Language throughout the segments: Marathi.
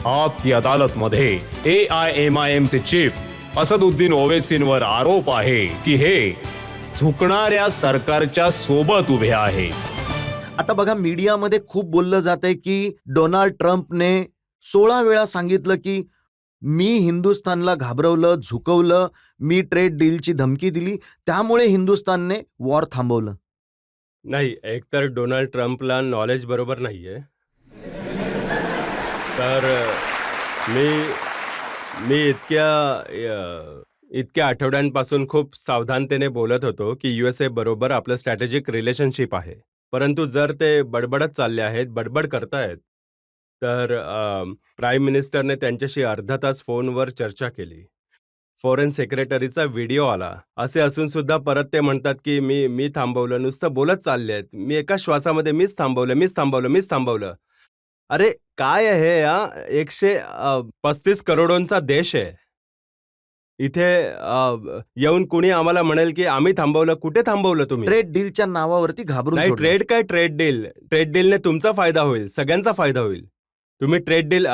आपकी अदालत मध्ये AIMIM चे चीफ असदुद्दीन ओवैसींवर आरोप आहे की हे झुकणाऱ्या सरकारच्या सोबत उभे आहेत. आता बघा, मीडियामध्ये खूप बोललं जातंय की डोनाल्ड ट्रम्पने 16 वेळा सांगितलं की मी हिंदुस्थानला घाबरवलं, झुकवलं, मी ट्रेड डीलची धमकी दिली, त्यामुळे हिंदुस्थानने वॉर थांबवलं. नाही, एकतर डोनाल्ड ट्रम्पला नॉलेज बरोबर नाहीये. तर मी मी इतक्या आठवड्यांपासून खूप सावधानतेने बोलत होतो की USA बरोबर आपलं स्ट्रॅटेजिक रिलेशनशिप आहे. परंतु जर ते बडबडत चालले आहेत, बडबड करतायत, तर प्राईम मिनिस्टरने त्यांच्याशी अर्धा तास फोनवर चर्चा केली. फॉरेन सेक्रेटरीचा व्हिडिओ आला. असे असून सुद्धा परत ते म्हणतात की मी थांबवलं, नुसतं बोलत चालले आहेत. मी एका श्वासामध्ये मीच थांबवलं. अरे काय आहे या 135 करोडोंचा देश आहे. इथे येऊन कुणी आम्हाला म्हणेल की आम्ही थांबवलं. कुठे थांबवलं तुम्ही? ट्रेड डीलच्या नावावरती घाबरून नाही, सोडलं. ट्रेड काय ट्रेड डील? ट्रेड डीलने तुमचा फायदा होईल, सगळ्यांचा फायदा होईल. तुम्ही ट्रेड डील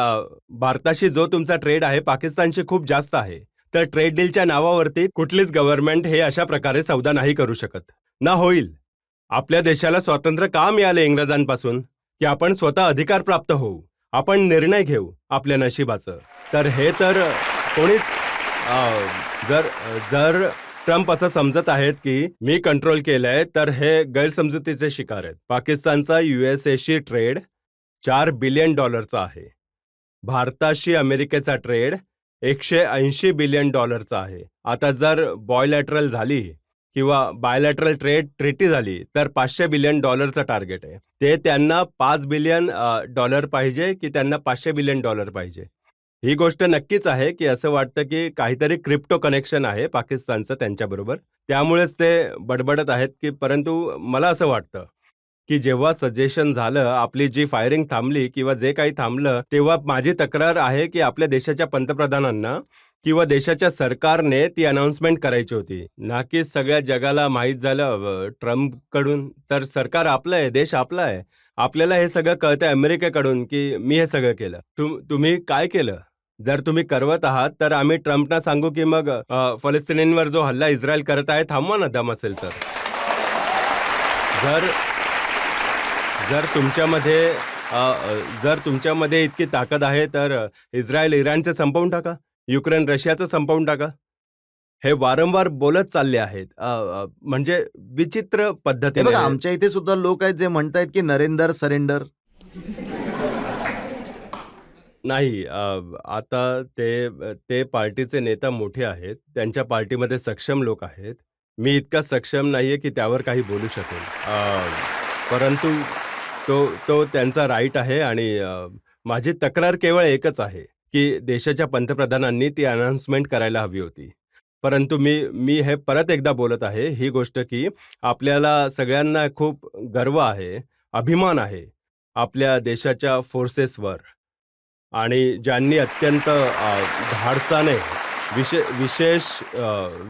भारताशी जो तुमचा ट्रेड आहे पाकिस्तानशी खूप जास्त आहे. तर ट्रेड डीलच्या नावावरती कुठलीच गव्हर्नमेंट हे अशा प्रकारे सौदा नाही करू शकत, ना होईल. आपल्या देशाला स्वातंत्र्य का मिळाले इंग्रजांपासून? की आपण स्वतः अधिकार प्राप्त होऊ, आपण निर्णय घेऊ आपल्या नशिबाचं. तर हे तर कोणीच जर ट्रम्प असं समजत आहेत की मी कंट्रोल केलंय, तर हे गैरसमजुतीचे शिकार आहेत. पाकिस्तानचा USAशी ट्रेड $4 बिलियन आहे. भारताशी अमेरिकेचा ट्रेड $180 बिलियन आहे. आता जर बायलॅटरल झाली किंवा बायलॅटरल ट्रीटी झाली तर $500 बिलियन टार्गेट आहे. ते त्यांना $5 बिलियन पाहिजे की त्यांना $500 बिलियन पाहिजे? ही गोष्ट नक्कीच आहे की असं वाटतं की काहीतरी क्रिप्टो कनेक्शन आहे पाकिस्तानचं त्यांच्याबरोबर, त्यामुळेच ते बडबडत आहेत. की परंतु मला असं वाटतं की जेव्हा सजेशन झालं, आपली जी फायरिंग थांबली किंवा जे काही थांबलं, तेव्हा माझी तक्रार आहे की आपल्या देशाच्या पंतप्रधानांना किंवा देशाच्या सरकारने ती अनाउन्समेंट करायची होती, ना की सगळ्या जगाला माहीत झालं ट्रम्पकडून. तर सरकार आपलं आहे, देश आपला आहे, आपल्याला हे सगळं कळतंय अमेरिकेकडून की मी हे सगळं केलं. तुम्ही काय केलं? जर तुम्ही करवत आहात तर आम्ही ट्रम्पना सांगू की मग फलस्तिनींवर जो हल्ला इस्रायल करत आहे थांबवा ना, दम असेल तर. जर तुमच्यामध्ये इतकी ताकद आहे तर इस्रायल इराणचं संपवून टाका, युक्रेन रशियाचं संपवून टाका. हे वारंवार बोलत चालले आहेत. म्हणजे विचित्र पद्धतीने. बघा, आमच्या इथे सुद्धा लोक आहेत जे म्हणतायत की नरेंदर सरेंडर. नाही, आता ते पार्टीचे नेता मोठे आहेत, त्यांच्या पार्टीमध्ये सक्षम लोक आहेत. मी इतका सक्षम नाहीये की त्यावर काही बोलू शकेल. परंतु तो त्यांचा राईट आहे आणि माझी तक्रार केवळ एकच आहे की देशाच्या पंतप्रधानांनी ती अनाउन्समेंट करायला हवी होती. परंतु मी हे परत एकदा बोलत आहे ही गोष्ट की आपल्याला सगळ्यांना खूप गर्व आहे, अभिमान आहे आपल्या देशाच्या फोर्सेसवर, आणि ज्यांनी अत्यंत धाडसाने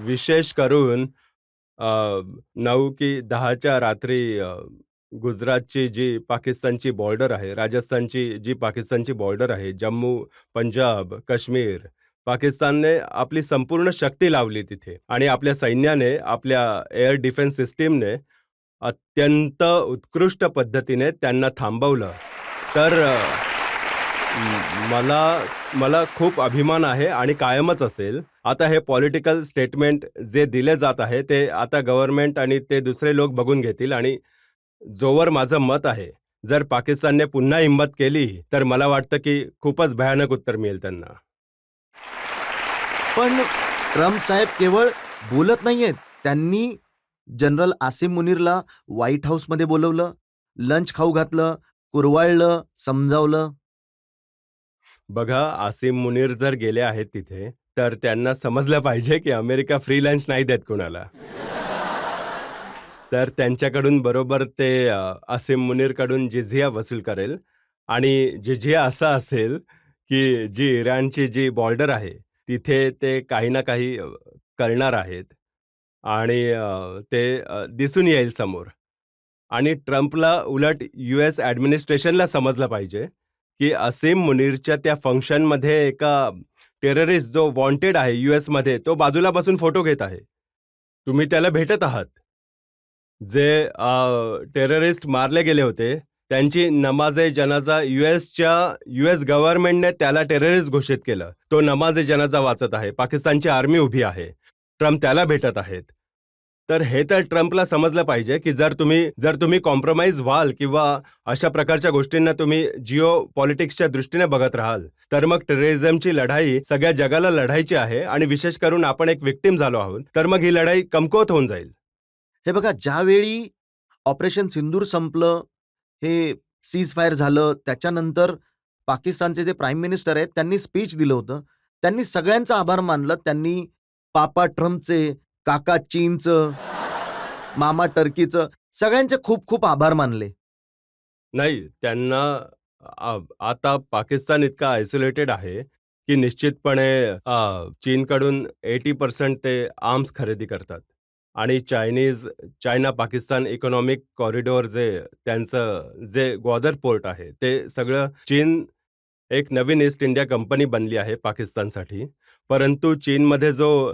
विशेष करून 9 की 10च्या रात्री गुजरातची जी पाकिस्तानची बॉर्डर आहे, राजस्थानची जी पाकिस्तानची बॉर्डर आहे, जम्मू, पंजाब, काश्मीर, पाकिस्तानने आपली संपूर्ण शक्ती लावली तिथे आणि आपल्या सैन्याने, आपल्या एअर डिफेन्स सिस्टीमने अत्यंत उत्कृष्ट पद्धतीने त्यांना थांबवलं. तर मला खूप अभिमान आहे आणि कायमच असेल. आता हे पॉलिटिकल स्टेटमेंट जे दिले जात आहे ते आता गव्हर्नमेंट आणि ते दुसरे लोक बघून घेतील, आणि जोवर माझं मत आहे, जर पाकिस्तानने पुन्हा हिंमत केली तर मला वाटतं की खूपच भयानक उत्तर मिळेल त्यांना. पण ट्रम्प साहेब केवळ बोलत नाहीयेत, त्यांनी जनरल आसिम मुनीरला व्हाईट हाऊसमध्ये बोलवलं, लंच खाऊ घातलं, कुरवाळलं, समजावलं. बघा, आसिम मुनीर जर गेले आहेत तिथे तर त्यांना समजलं पाहिजे की अमेरिका फ्री लंच नाही देत कुणाला. तर त्यांच्याकडून बरोबर ते आसिम मुनीरकडून जिझिया वसूल करेल, आणि जिझिया असा असेल की जी इराणची जी बॉर्डर आहे तिथे ते काही ना काही करणार आहेत, आणि ते दिसून येईल समोर. आणि ट्रम्पला उलट US ॲडमिनिस्ट्रेशनला समजलं पाहिजे की असीम मुनीरच्या त्या फंक्शनमध्ये एका टेररिस्ट जो वॉन्टेड आहे US मध्ये तो बाजूला बसून फोटो घेत आहे. तुम्ही त्याला भेटत आहात. जे टेररिस्ट मारले गेले होते त्यांची नमाजे जनाजा US गव्हर्नमेंटने त्याला टेररिस्ट घोषित केलं. तो नमाजे जनाजा वाचत आहे. पाकिस्तानची आर्मी उभी आहे. ट्रम्प त्याला भेटत आहेत. तर हे तर ट्रम्पला समजलं पाहिजे की जर तुम्ही कॉम्प्रोमाइज व्हाल किंवा अशा प्रकारच्या गोष्टींना तुम्ही जिओ पॉलिटिक्सच्या दृष्टीने बघत राहाल तर मग टेररिझमची लढाई सगळ्या जगाला लढायची आहे आणि विशेष करून आपण एक विक्टिम झालो आहोत तर मग ही लढाई कमकुवत होऊन जाईल. हे बघा, ज्यावेळी ऑपरेशन सिंदूर संपलं, हे सीज फायर झालं, त्याच्यानंतर पाकिस्तानचे जे प्राईम मिनिस्टर आहेत त्यांनी स्पीच दिलं होतं. त्यांनी सगळ्यांचा आभार मानलं. त्यांनी पापा ट्रम्पचे, काका चीनचं, मामा टर्कीचं, सगळ्यांचे खूप खूप आभार मानले. नाही, त्यांना आता पाकिस्तान इतका आयसोलेटेड आहे की निश्चितपणे चीनकडून 80% ते आर्म्स खरेदी करतात आणि चायना पाकिस्तान इकॉनॉमिक कॉरिडॉर त्यांचं जे ग्वादर पोर्ट आहे ते सगळं चीन एक नवीन ईस्ट इंडिया कंपनी बनली आहे पाकिस्तानसाठी. परंतु चीनमध्ये जो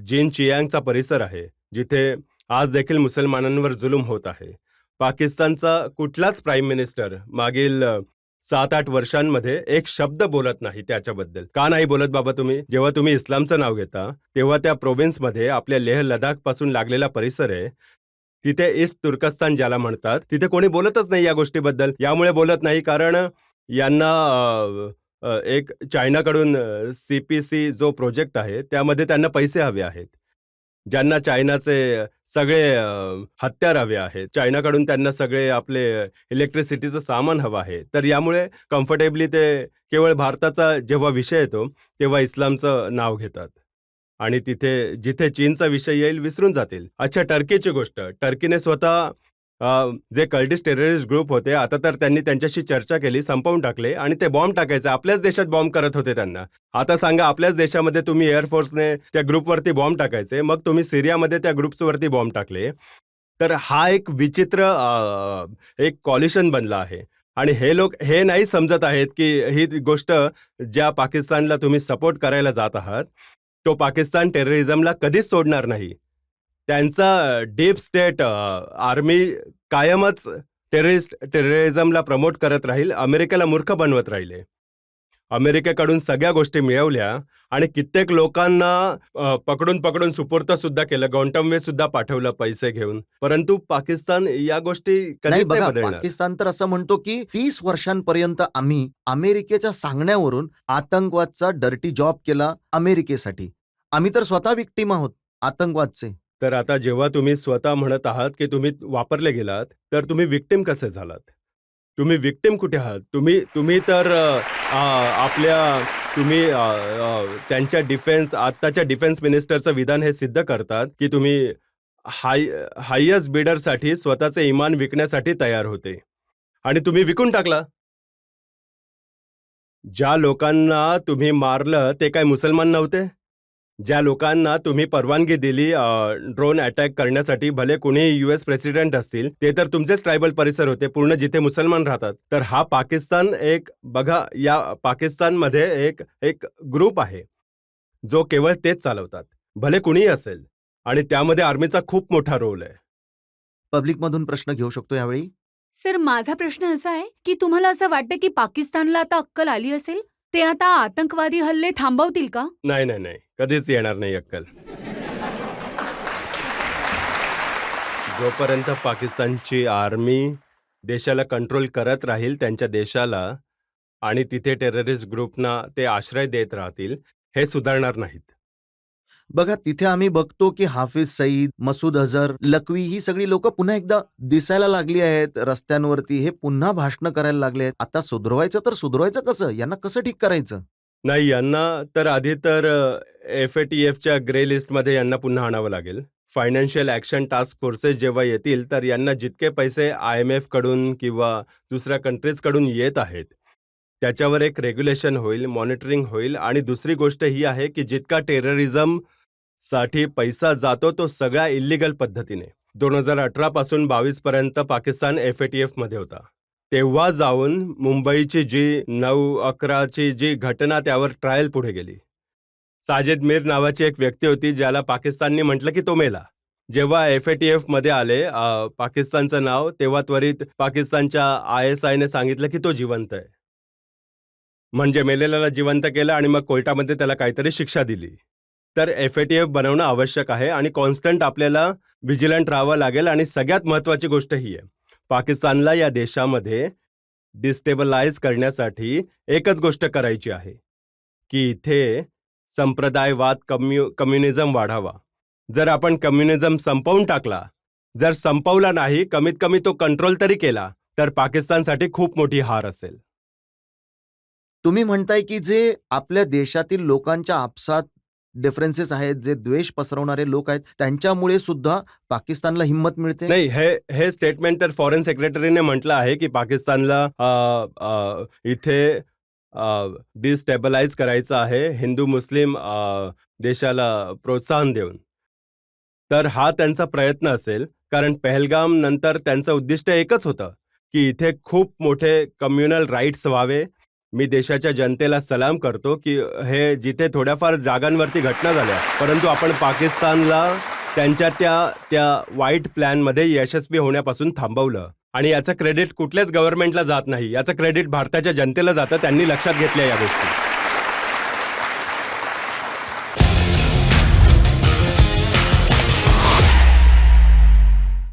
जिनचियांगचा परिसर आहे जिथे आज देखील मुसलमानांवर जुलूम होत आहे. पाकिस्तानचा कुठलाच प्राईम मिनिस्टर मागील 7-8 वर्षांमध्ये एक शब्द बोलत नाही त्याच्याबद्दल. का नाही बोलत बाबा तुम्ही? जेव्हा तुम्ही इस्लामचं नाव घेता तेव्हा त्या प्रोव्हिन्समध्ये आपल्या लेह लडाख पासून लागलेला परिसर आहे तिथे ईस्ट तुर्कस्तान ज्याला म्हणतात तिथे कोणी बोलतच नाही या गोष्टीबद्दल. यामुळे बोलत नाही कारण यांना एक चायनाकडून CPC जो प्रोजेक्ट आहे त्यामध्ये त्यांना पैसे हवे आहेत. ज्यांना चायनाचे सगळे हत्यार हवे आहेत. चायनाकडून त्यांना सगळे आपले इलेक्ट्रिसिटीचं सामान हवं आहे. तर यामुळे कम्फर्टेबली ते केवळ भारताचा जेव्हा विषय येतो तेव्हा इस्लामचं नाव घेतात आणि जिथे चीनचा विषय येईल विसरून जातील. अच्छा, टर्कीची गोष्ट. टर्कीने स्वतः जे कर्डिश टेररिस्ट ग्रुप होते आता तर त्यांनी त्यांच्याशी चर्चा केली, संपवून टाकले आणि ते बॉम्ब टाकायचे. आपल्याच देशात बॉम्ब करत होते त्यांना. आता सांगा, आपल्याच देशामध्ये तुम्ही एअरफोर्सने त्या ग्रुपवरती बॉम्ब टाकायचे, मग तुम्ही सिरियामध्ये त्या ग्रुप्सवरती बॉम्ब टाकले. तर हा एक विचित्र एक कॉलिशन बनला आहे आणि हे लोक हे नाही समजत आहेत की ही गोष्ट ज्या पाकिस्तानला तुम्ही सपोर्ट करायला जात आहात तो पाकिस्तान टेररिझमला कधीच सोडणार नाही. त्यांचा डीप स्टेट आर्मी कायमच टेररिझमला प्रमोट करत राहील. अमेरिकेला मूर्ख बनवत राहिले. अमेरिकेकडून सगळ्या गोष्टी मिळवल्या आणि कित्येक लोकांना पकडून सुपूर्त सुद्धा केलं. गौंटमवे सुद्धा पाठवलं पैसे घेऊन. परंतु पाकिस्तान या गोष्टी नाही कधीच नाही बघा, बदलणार. पाकिस्तान तर असं म्हणतो की 30 वर्षांपर्यंत आम्ही अमेरिकेच्या सांगण्यावरून आतंकवादचा डर्टी जॉब केला अमेरिकेसाठी. आम्ही तर स्वतः विक्टीम आहोत आतंकवादचे. तर आता जेव्हा तुम्ही स्वतः म्हणत आहात की तुम्ही वापरले गेलात तर तुम्ही विक्टिम कसे झालात? तुम्ही विक्टिम कुठे आहात? तुम्ही तर त्यांच्या आत्ताच्या डिफेन्स मिनिस्टरचं विधान हे सिद्ध करतात की तुम्ही हायस्ट बिडरसाठी स्वतःचे इमान विकण्यासाठी तयार होते आणि तुम्ही विकून टाकला. ज्या लोकांना तुम्ही मारलं ते काय मुसलमान नव्हते? ज्या लोकांना तुम्ही परवानगी दिली ड्रोन अटॅक करण्यासाठी, भले कोणी US प्रेसिडेंट असतील, ते तर तुमचेच ट्रायबल परिसर होते पूर्ण जिथे मुसलमान राहतात. तर हा पाकिस्तान बघा, या पाकिस्तानमध्ये एक ग्रुप आहे जो केवळ तेच चालवतात, भले कुणीही असेल, आणि त्यामध्ये आर्मीचा खूप मोठा रोल आहे. पब्लिकमधून प्रश्न घेऊ शकतो यावेळी? सर, माझा प्रश्न असा आहे की तुम्हाला असं वाटतं की पाकिस्तानला आता अक्कल आली असेल? ते आता आतंकवादी हल्ले थांबवतील का? नाही, कधीच येणार नाही अक्कल. जोपर्यंत पाकिस्तानची आर्मी देशाला कंट्रोल करत राहील, त्यांच्या देशाला, आणि तिथे टेररिस्ट ग्रुपना ते आश्रय देत राहतील, हे सुधारणार नाहीत. बघा, तिथे आम्ही बघतो की हाफिज सईद, मसूद अझर, लखवी ही सगळी लोक पुन्हा एकदा दिसायला लागली आहेत रस्त्यांवरती. हे पुन्हा भाषणं करायला लागले आहेत. आता सुधरवायचं कसं? यांना कसं ठीक करायचं? नाही, यांना तर आधी तर FATFच्या ग्रे लिस्टमध्ये यांना पुन्हा आणावं लागेल. फायनान्शियल ॲक्शन टास्क फोर्सेस जेव्हा येतील तर यांना जितके पैसे IMF कडून किंवा दुसऱ्या कंट्रीजकडून येत आहेत त्याच्यावर एक रेग्युलेशन होईल, मॉनिटरिंग होईल. आणि दुसरी गोष्ट ही आहे की जितका टेररिझम साठी पैसा जातो तो सगळ्या इल्लिगल पद्धतीने. 2018 पासून 22 पर्यंत पाकिस्तान FATF मध्ये होता. तेव्हा जाऊन मुंबईची जी 9/11ची जी घटना त्यावर ट्रायल पुढे गेली. साजिद मीर नावाची एक व्यक्ती होती ज्याला पाकिस्तानने म्हटलं की तो मेला. जेव्हा FATF मध्ये आले पाकिस्तानचं नाव, तेव्हा त्वरित पाकिस्तानच्या ISIने सांगितलं की तो जिवंत आहे. म्हणजे मेलेल्याला जिवंत केलं आणि मग कोर्टामध्ये त्याला काहीतरी शिक्षा दिली. तर FATF बनवणं आवश्यक आहे आणि कॉन्स्टंट आपल्याला व्हिजिलंट राहावं लागेल. आणि सगळ्यात महत्त्वाची गोष्ट ही आहे, पाकिस्तानला या देशामध्ये डिस्टेबलाइज करण्यासाठी एकच गोष्ट करायची आहे की इथे संप्रदायवाद, कम्युनिझम वाढावा. जर आपण कम्युनिझम संपवून टाकला, जर संपवला नाही, कमीत कमी तो कंट्रोल तरी केला, तर पाकिस्तानसाठी खूप मोठी हार असेल. तुम्ही म्हणताय की जे आपल्या देशातील लोकांच्या आपसात डिफरन्सेस आहेत, जे द्वेष पसरवणारे लोक आहेत, त्यांच्यामुळे सुद्धा पाकिस्तानला हिंमत मिळते. नाही, हे स्टेटमेंट तर फॉरेन सेक्रेटरीने म्हटलं आहे की पाकिस्तानला इथे डिस्टेबलाइज करायचं आहे, हिंदू मुस्लिम देशाला प्रोत्साहन देऊन. तर हा त्यांचा प्रयत्न असेल, कारण पहलगाम नंतर त्यांचं उद्दिष्ट एकच होतं की इथे खूप मोठे कम्युनल राईट्स व्हावे. मी देशाच्या जनतेला सलाम करतो की हे जिथे थोड्याफार जागांवरती घटना झाल्या, परंतु आपण पाकिस्तानला त्यांच्या त्या वाईट प्लॅनमध्ये यशस्वी होण्यापासून थांबवलं. आणि याचं क्रेडिट कुठल्याच गव्हर्नमेंटला जात नाही, याचं क्रेडिट भारताच्या जनतेला जातं. त्यांनी लक्षात घेतलं या गोष्टी.